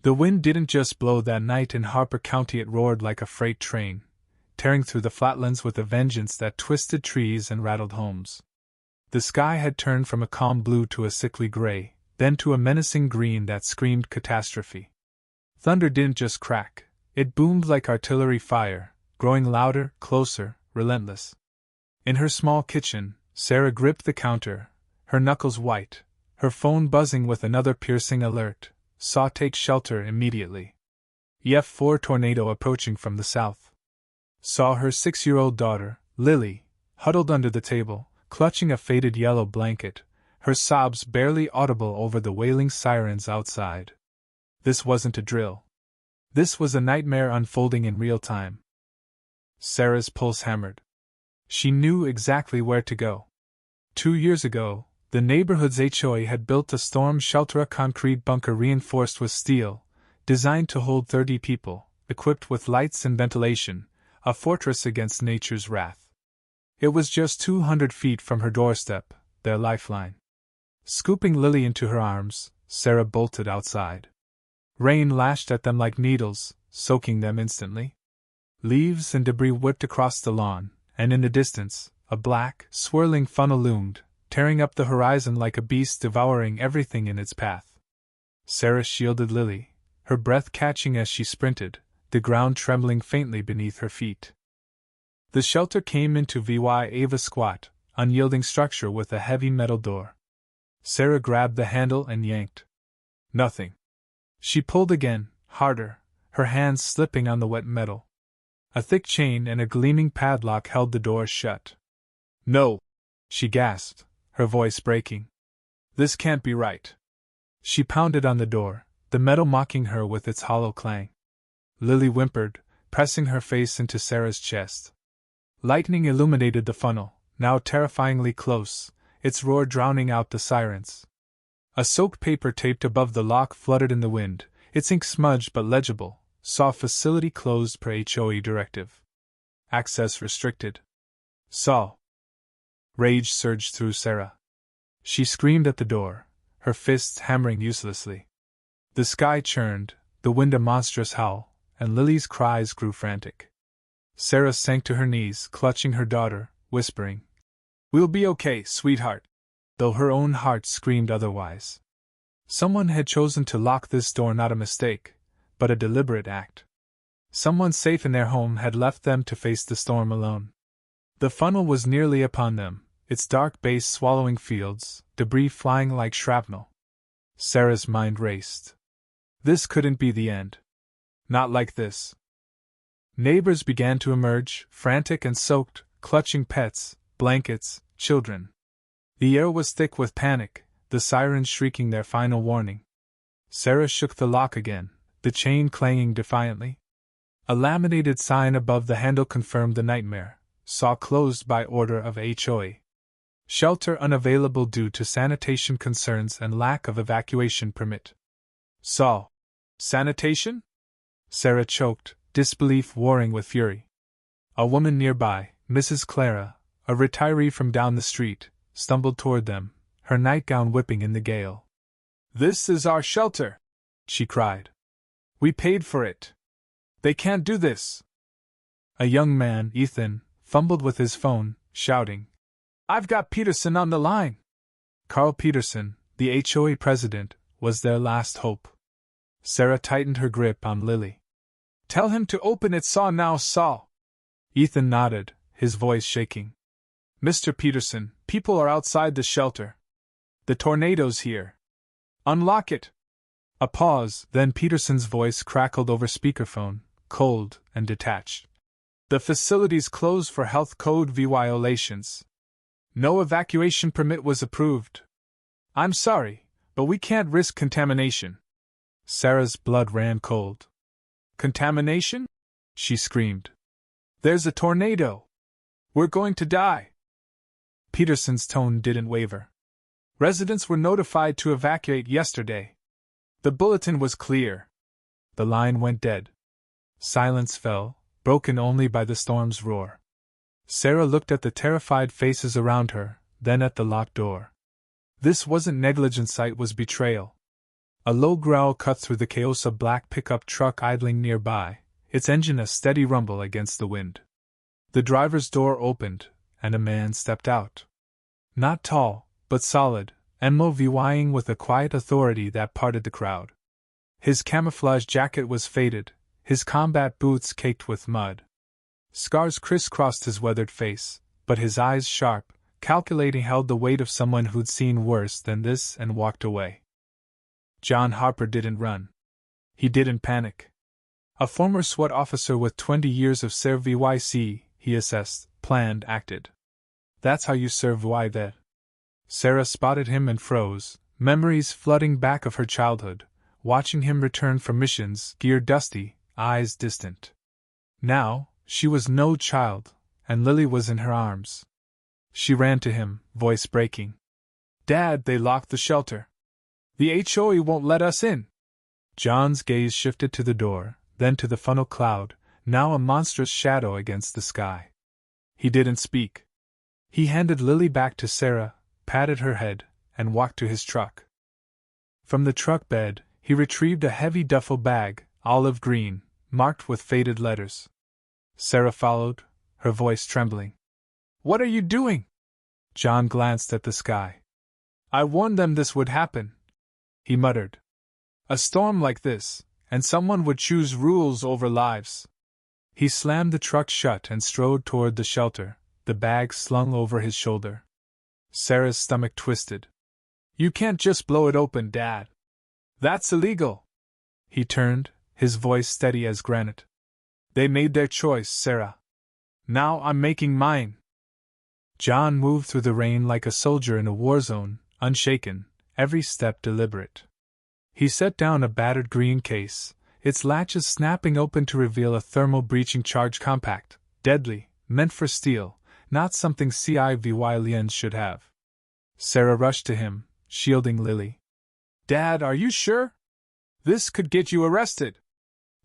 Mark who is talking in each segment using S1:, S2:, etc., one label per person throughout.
S1: The wind didn't just blow that night in Harper County, it roared like a freight train, tearing through the flatlands with a vengeance that twisted trees and rattled homes. The sky had turned from a calm blue to a sickly gray, then to a menacing green that screamed catastrophe. Thunder didn't just crack, it boomed like artillery fire, growing louder, closer, relentless. In her small kitchen, Sarah gripped the counter, her knuckles white, her phone buzzing with another piercing alert. Saw take shelter immediately. F4 tornado approaching from the south. Saw her 6-year-old daughter, Lily, huddled under the table, clutching a faded yellow blanket, her sobs barely audible over the wailing sirens outside. This wasn't a drill. This was a nightmare unfolding in real time. Sarah's pulse hammered. She knew exactly where to go. 2 years ago, the neighborhood's HOA had built a storm shelter, a concrete bunker reinforced with steel, designed to hold 30 people, equipped with lights and ventilation, a fortress against nature's wrath. It was just 200 feet from her doorstep, their lifeline. Scooping Lily into her arms, Sarah bolted outside. Rain lashed at them like needles, soaking them instantly. Leaves and debris whipped across the lawn, and in the distance, a black, swirling funnel loomed, tearing up the horizon like a beast devouring everything in its path. Sarah shielded Lily, her breath catching as she sprinted, the ground trembling faintly beneath her feet. The shelter came into a squat, unyielding structure with a heavy metal door. Sarah grabbed the handle and yanked. Nothing. She pulled again, harder, her hands slipping on the wet metal. A thick chain and a gleaming padlock held the door shut. "No!" she gasped, her voice breaking. "This can't be right." She pounded on the door, the metal mocking her with its hollow clang. Lily whimpered, pressing her face into Sarah's chest. Lightning illuminated the funnel, now terrifyingly close, its roar drowning out the sirens. A soaked paper taped above the lock fluttered in the wind, its ink smudged but legible. Saw facility closed per HOA directive. Access restricted. Saw. Rage surged through Sarah. She screamed at the door, her fists hammering uselessly. The sky churned, the wind a monstrous howl, and Lily's cries grew frantic. Sarah sank to her knees, clutching her daughter, whispering, "We'll be okay, sweetheart," though her own heart screamed otherwise. Someone had chosen to lock this door, not a mistake, but a deliberate act. Someone safe in their home had left them to face the storm alone. The funnel was nearly upon them, its dark base swallowing fields, debris flying like shrapnel. Sarah's mind raced. This couldn't be the end. Not like this. Neighbors began to emerge, frantic and soaked, clutching pets, blankets, children. The air was thick with panic, the sirens shrieking their final warning. Sarah shook the lock again, the chain clanging defiantly. A laminated sign above the handle confirmed the nightmare. Saw closed by order of HOA. Shelter unavailable due to sanitation concerns and lack of evacuation permit. Saw. Sanitation? Sarah choked, disbelief warring with fury. A woman nearby, Mrs. Clara, a retiree from down the street, stumbled toward them, her nightgown whipping in the gale. "This is our shelter!" she cried. "We paid for it. They can't do this." A young man, Ethan, fumbled with his phone, shouting, "I've got Peterson on the line!" Carl Peterson, the HOA president, was their last hope. Sarah tightened her grip on Lily. "Tell him to open it, Saw now, Saw!" Ethan nodded, his voice shaking. "Mr. Peterson, people are outside the shelter. The tornado's here. Unlock it!" A pause, then Peterson's voice crackled over speakerphone, cold and detached. "The facility's closed for health code violations. No evacuation permit was approved. I'm sorry, but we can't risk contamination." Sarah's blood ran cold. "Contamination?" she screamed. "There's a tornado. We're going to die." Peterson's tone didn't waver. "Residents were notified to evacuate yesterday. The bulletin was clear." The line went dead. Silence fell, broken only by the storm's roar. Sarah looked at the terrified faces around her, then at the locked door. This wasn't negligence, it was betrayal. A low growl cut through the chaos of black pickup truck idling nearby, its engine a steady rumble against the wind. The driver's door opened, and a man stepped out. Not tall, but solid, and moving with a quiet authority that parted the crowd. His camouflage jacket was faded, his combat boots caked with mud. Scars crisscrossed his weathered face, but his eyes sharp, calculating, held the weight of someone who'd seen worse than this and walked away. John Harper didn't run. He didn't panic. A former SWAT officer with 20 years of service, he assessed, planned, acted. That's how you survive that. Sarah spotted him and froze, memories flooding back of her childhood, watching him return from missions, gear dusty, eyes distant. Now, she was no child, and Lily was in her arms. She ran to him, voice breaking. "Dad, they locked the shelter. The HOA won't let us in." John's gaze shifted to the door, then to the funnel cloud, now a monstrous shadow against the sky. He didn't speak. He handed Lily back to Sarah, patted her head, and walked to his truck. From the truck bed, he retrieved a heavy duffel bag, olive green, marked with faded letters. Sarah followed, her voice trembling. "What are you doing?" John glanced at the sky. "I warned them this would happen," he muttered. "A storm like this, and someone would choose rules over lives." He slammed the truck shut and strode toward the shelter, the bag slung over his shoulder. Sarah's stomach twisted. "You can't just blow it open, Dad. That's illegal." He turned, his voice steady as granite. "They made their choice, Sarah. Now I'm making mine." John moved through the rain like a soldier in a war zone, unshaken, every step deliberate. He set down a battered green case, its latches snapping open to reveal a thermal breaching charge compact, deadly, meant for steel, not something civilians should have. Sarah rushed to him, shielding Lily. "Dad, are you sure? This could get you arrested."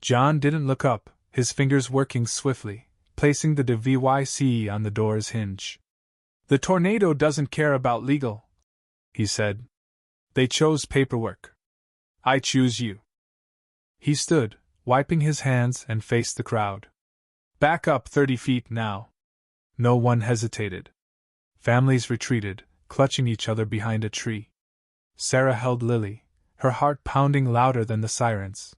S1: John didn't look up, his fingers working swiftly, placing the device on the door's hinge. "The tornado doesn't care about legal," he said. "They chose paperwork. I choose you." He stood, wiping his hands, and faced the crowd. "Back up 30 feet now." No one hesitated. Families retreated, clutching each other behind a tree. Sarah held Lily, her heart pounding louder than the sirens.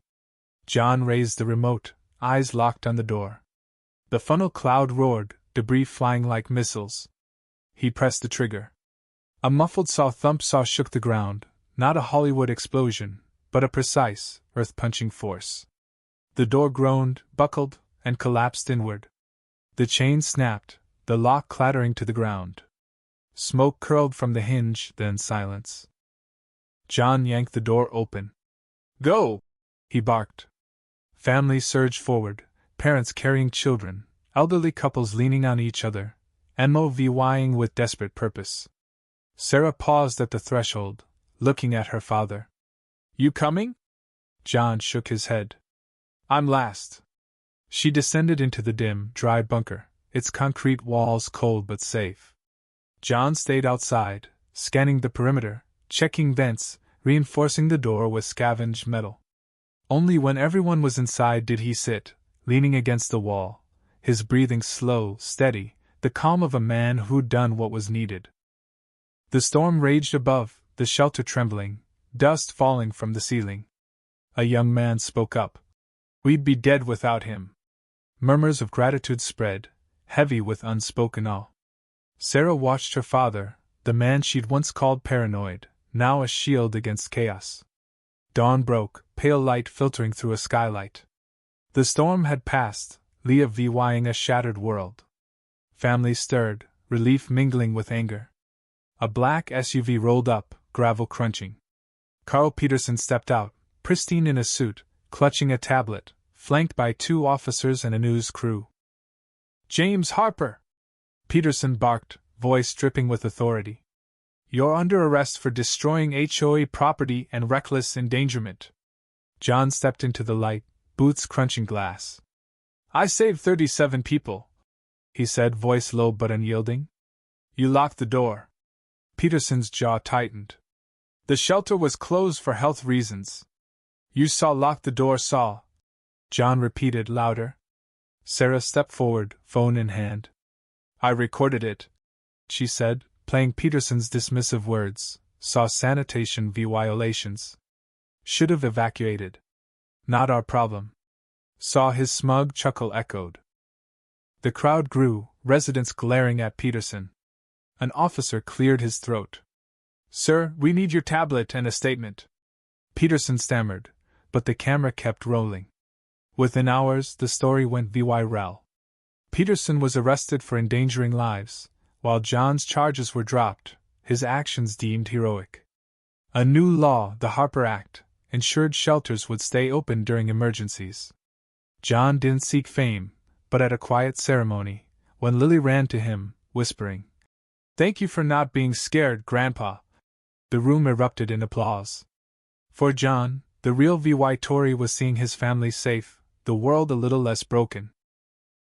S1: John raised the remote, eyes locked on the door. The funnel cloud roared, debris flying like missiles. He pressed the trigger. A muffled thump shook the ground, not a Hollywood explosion, but a precise, earth-punching force. The door groaned, buckled, and collapsed inward. The chain snapped, the lock clattering to the ground. Smoke curled from the hinge, then silence. John yanked the door open. "Go!" he barked. Families surged forward, parents carrying children, elderly couples leaning on each other, and moving with desperate purpose. Sarah paused at the threshold, looking at her father. "You coming?" John shook his head. "I'm last." She descended into the dim, dry bunker, its concrete walls cold but safe. John stayed outside, scanning the perimeter, checking vents, reinforcing the door with scavenged metal. Only when everyone was inside did he sit, leaning against the wall, his breathing slow, steady, the calm of a man who'd done what was needed. The storm raged above, the shelter trembling, dust falling from the ceiling. A young man spoke up. "We'd be dead without him." Murmurs of gratitude spread, heavy with unspoken awe. Sarah watched her father, the man she'd once called paranoid, now a shield against chaos. Dawn broke, pale light filtering through a skylight. The storm had passed, leaving a shattered world. Families stirred, relief mingling with anger. A black SUV rolled up, gravel crunching. Carl Peterson stepped out, pristine in a suit, clutching a tablet, flanked by 2 officers and a news crew. "James Harper!" Peterson barked, voice dripping with authority. "You're under arrest for destroying HOA property and reckless endangerment." John stepped into the light, boots crunching glass. "I saved 37 people," he said, voice low but unyielding. "You locked the door." Peterson's jaw tightened. The shelter was closed for health reasons. You saw lock the door, saw. John repeated louder. Sarah stepped forward, phone in hand. I recorded it, she said, playing Peterson's dismissive words. Saw sanitation violations. Should have evacuated. Not our problem. Saw his smug chuckle echoed. The crowd grew, residents glaring at Peterson. An officer cleared his throat. Sir, we need your tablet and a statement. Peterson stammered, but the camera kept rolling. Within hours, the story went viral. Peterson was arrested for endangering lives, while John's charges were dropped, his actions deemed heroic. A new law, the Harper Act, ensured shelters would stay open during emergencies. John didn't seek fame, but at a quiet ceremony, when Lily ran to him, whispering, "Thank you for not being scared, Grandpa," the room erupted in applause. For John, the real VY Tory was seeing his family safe, the world a little less broken.